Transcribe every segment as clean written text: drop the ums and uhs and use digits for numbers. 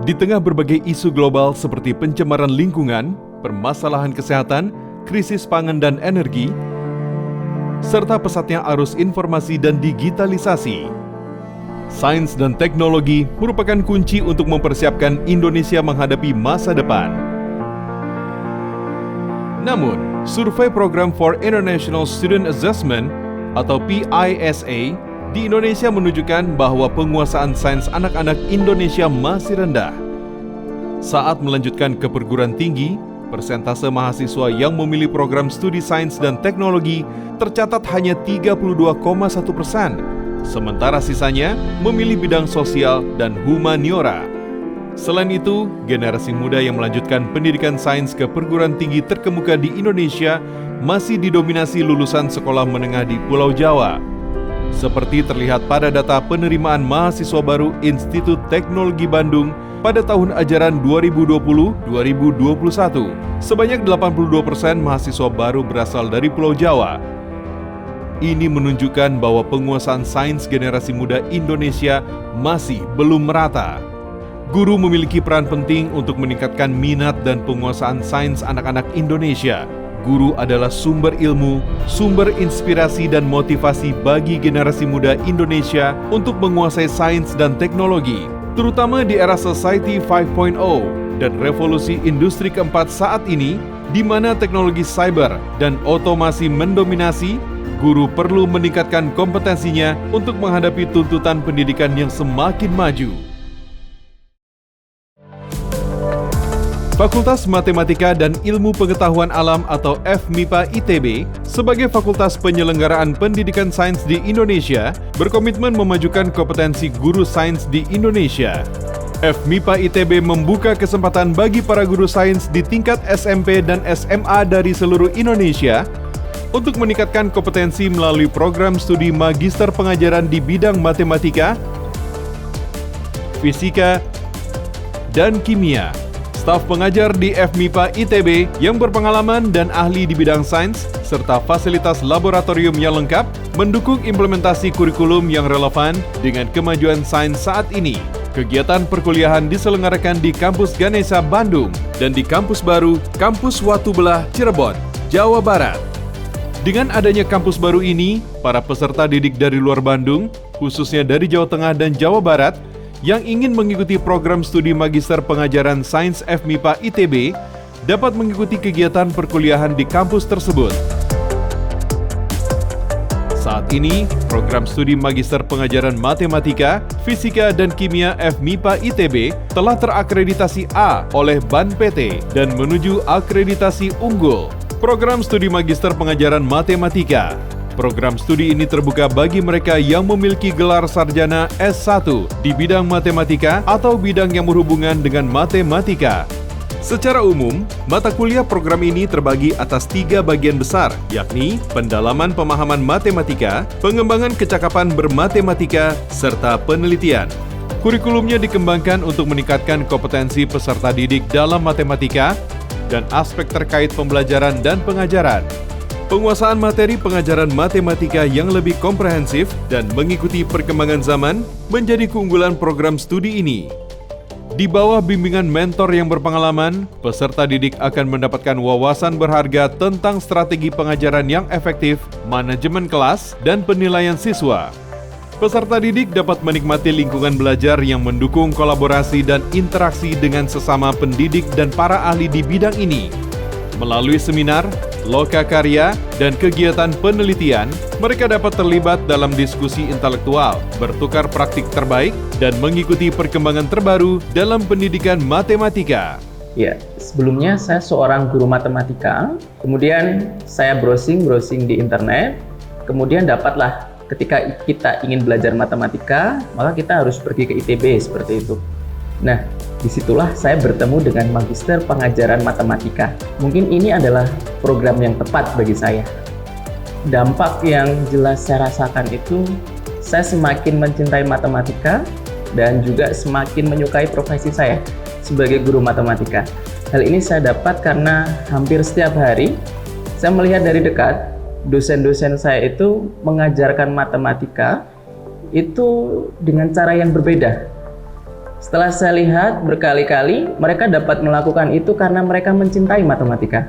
Di tengah berbagai isu global seperti pencemaran lingkungan, permasalahan kesehatan, krisis pangan dan energi, serta pesatnya arus informasi dan digitalisasi, sains dan teknologi merupakan kunci untuk mempersiapkan Indonesia menghadapi masa depan. Namun, survei Program for International Student Assessment atau PISA di Indonesia menunjukkan bahwa penguasaan sains anak-anak Indonesia masih rendah. Saat melanjutkan ke perguruan tinggi, persentase mahasiswa yang memilih program studi sains dan teknologi tercatat hanya 32,1%, sementara sisanya memilih bidang sosial dan humaniora. Selain itu, generasi muda yang melanjutkan pendidikan sains ke perguruan tinggi terkemuka di Indonesia masih didominasi lulusan sekolah menengah di Pulau Jawa. Seperti terlihat pada data penerimaan mahasiswa baru Institut Teknologi Bandung pada tahun ajaran 2020-2021, sebanyak 82% mahasiswa baru berasal dari Pulau Jawa. Ini menunjukkan bahwa penguasaan sains generasi muda Indonesia masih belum merata. Guru memiliki peran penting untuk meningkatkan minat dan penguasaan sains anak-anak Indonesia. Guru adalah sumber ilmu, sumber inspirasi dan motivasi bagi generasi muda Indonesia untuk menguasai sains dan teknologi, terutama di era Society 5.0 dan revolusi industri keempat saat ini, di mana teknologi cyber dan otomasi mendominasi. Guru perlu meningkatkan kompetensinya untuk menghadapi tuntutan pendidikan yang semakin maju. Fakultas Matematika dan Ilmu Pengetahuan Alam atau FMIPA ITB sebagai fakultas penyelenggaraan pendidikan sains di Indonesia berkomitmen memajukan kompetensi guru sains di Indonesia. FMIPA ITB membuka kesempatan bagi para guru sains di tingkat SMP dan SMA dari seluruh Indonesia untuk meningkatkan kompetensi melalui program studi magister pengajaran di bidang matematika, fisika, dan kimia. Staf pengajar di FMIPA ITB yang berpengalaman dan ahli di bidang sains, serta fasilitas laboratorium yang lengkap, mendukung implementasi kurikulum yang relevan dengan kemajuan sains saat ini. Kegiatan perkuliahan diselenggarakan di Kampus Ganesha Bandung dan di kampus baru, Kampus Watubelah Cirebon, Jawa Barat. Dengan adanya kampus baru ini, para peserta didik dari luar Bandung, khususnya dari Jawa Tengah dan Jawa Barat, yang ingin mengikuti program studi magister pengajaran sains FMIPA ITB dapat mengikuti kegiatan perkuliahan di kampus tersebut. Saat ini, program studi magister pengajaran matematika, fisika, dan kimia FMIPA ITB telah terakreditasi A oleh BAN PT dan menuju akreditasi unggul. Program studi magister pengajaran matematika. Program studi ini terbuka bagi mereka yang memiliki gelar sarjana S1 di bidang matematika atau bidang yang berhubungan dengan matematika. Secara umum, mata kuliah program ini terbagi atas 3 bagian besar, yakni pendalaman pemahaman matematika, pengembangan kecakapan bermatematika, serta penelitian. Kurikulumnya dikembangkan untuk meningkatkan kompetensi peserta didik dalam matematika dan aspek terkait pembelajaran dan pengajaran. Penguasaan materi pengajaran matematika yang lebih komprehensif dan mengikuti perkembangan zaman menjadi keunggulan program studi ini. Di bawah bimbingan mentor yang berpengalaman, peserta didik akan mendapatkan wawasan berharga tentang strategi pengajaran yang efektif, manajemen kelas, dan penilaian siswa. Peserta didik dapat menikmati lingkungan belajar yang mendukung kolaborasi dan interaksi dengan sesama pendidik dan para ahli di bidang ini. Melalui seminar, lokakarya, dan kegiatan penelitian, mereka dapat terlibat dalam diskusi intelektual, bertukar praktik terbaik, dan mengikuti perkembangan terbaru dalam pendidikan matematika. Ya, sebelumnya saya seorang guru matematika, kemudian saya browsing di internet, kemudian dapatlah ketika kita ingin belajar matematika, maka kita harus pergi ke ITB seperti itu. Nah, disitulah saya bertemu dengan magister pengajaran matematika. Mungkin ini adalah program yang tepat bagi saya. Dampak yang jelas saya rasakan itu, saya semakin mencintai matematika dan juga semakin menyukai profesi saya sebagai guru matematika. Hal ini saya dapat karena hampir setiap hari saya melihat dari dekat dosen-dosen saya itu mengajarkan matematika itu dengan cara yang berbeda. Setelah saya lihat berkali-kali, mereka dapat melakukan itu karena mereka mencintai matematika.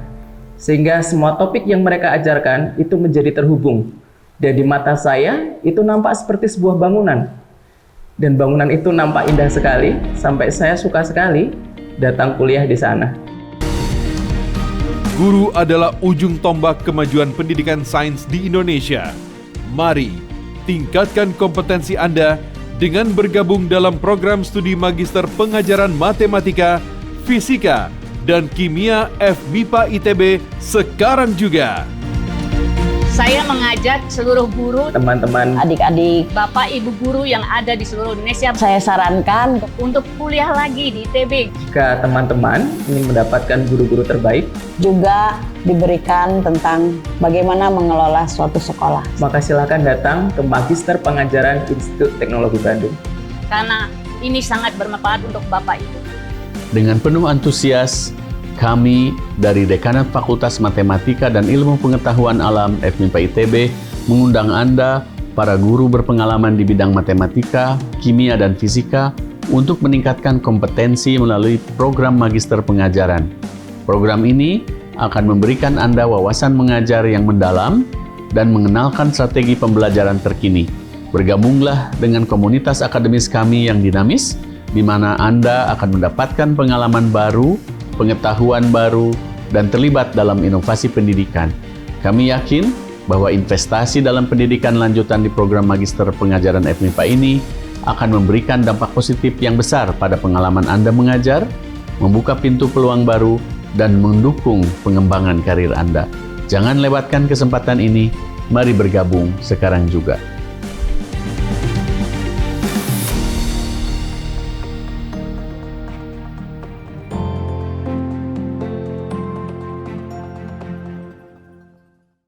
Sehingga semua topik yang mereka ajarkan itu menjadi terhubung. Dan di mata saya, itu nampak seperti sebuah bangunan. Dan bangunan itu nampak indah sekali, sampai saya suka sekali datang kuliah di sana. Guru adalah ujung tombak kemajuan pendidikan sains di Indonesia. Mari tingkatkan kompetensi Anda dengan bergabung dalam program studi Magister Pengajaran Matematika, Fisika, dan Kimia FMIPA ITB sekarang juga. Saya mengajak seluruh guru, Teman-teman, Adik-adik, Bapak Ibu guru yang ada di seluruh Indonesia saya sarankan untuk kuliah lagi di ITB. jika teman-teman ingin mendapatkan guru-guru terbaik, juga diberikan tentang bagaimana mengelola suatu sekolah. maka silakan datang ke Magister Pengajaran Institut Teknologi Bandung. Karena ini sangat bermanfaat untuk Bapak Ibu. Dengan penuh antusias, kami dari Dekanat Fakultas Matematika dan Ilmu Pengetahuan Alam FMIPA ITB mengundang Anda, para guru berpengalaman di bidang matematika, kimia, dan fisika untuk meningkatkan kompetensi melalui program Magister Pengajaran. Program ini akan memberikan Anda wawasan mengajar yang mendalam dan mengenalkan strategi pembelajaran terkini. Bergabunglah dengan komunitas akademis kami yang dinamis, di mana Anda akan mendapatkan pengalaman baru, pengetahuan baru, dan terlibat dalam inovasi pendidikan. Kami yakin bahwa investasi dalam pendidikan lanjutan di program Magister Pengajaran FMIPA ini akan memberikan dampak positif yang besar pada pengalaman Anda mengajar, membuka pintu peluang baru, dan mendukung pengembangan karir Anda. Jangan lewatkan kesempatan ini, mari bergabung sekarang juga.